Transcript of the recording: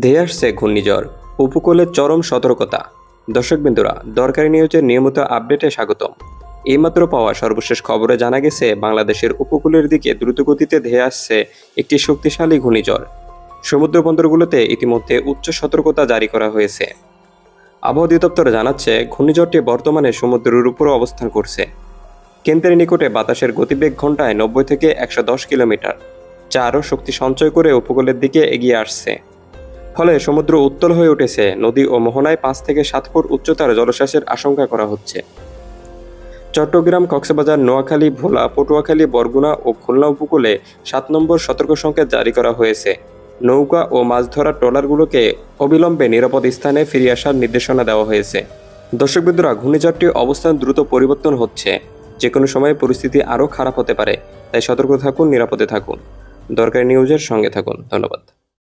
ধেয়ে আসছে ঘূর্ণিঝড়, উপকূলে চরম সতর্কতা। দর্শকবৃন্দরা, দরকারি নিউজের নিয়মিত আপডেটে স্বাগতম। এইমাত্র পাওয়া সর্বশেষ খবরে জানা গেছে, বাংলাদেশের উপকূলের দিকে দ্রুতগতিতে ধেয়ে আসছে একটি শক্তিশালী ঘূর্ণিঝড়। সমুদ্র বন্দরগুলোতে ইতিমধ্যে উচ্চ সতর্কতা জারি করা হয়েছে। আবহাওয়া অধিদপ্তর জানাচ্ছে, ঘূর্ণিঝড়টি বর্তমানে সমুদ্রের উপরে অবস্থান করছে। কেন্দ্রের নিকটে বাতাসের গতিবেগ ঘন্টায় 90 থেকে 110 কিলোমিটার, যা আরও শক্তি সঞ্চয় করে উপকূলের দিকে এগিয়ে আসছে। ফলে সমুদ্র উত্তাল হয়ে উঠেছে। নদী ও মোহনায় 5 থেকে 7 ফুট উচ্চতার জলোচ্ছ্বাসের আশঙ্কা করা হচ্ছে। চট্টগ্রাম, কক্সবাজার, নোয়াখালী, ভোলা, পটুয়াখালী, বরগুনা ও খুলনা উপকূলে 7 নম্বর সতর্ক সংকেত জারি করা হয়েছে। নৌকা ও মাছ ধরার ট্রলারগুলোকে অবিলম্বে নিরাপদ স্থানে ফিরে আসার নির্দেশনা দেওয়া হয়েছে। দর্শকবৃন্দরা, ঘূর্ণিঝড়টির অবস্থান দ্রুত পরিবর্তন হচ্ছে। যে কোনো সময় পরিস্থিতি আরও খারাপ হতে পারে, তাই সতর্ক থাকুন, নিরাপদে থাকুন। দরকারি নিউজের সঙ্গে থাকুন। ধন্যবাদ।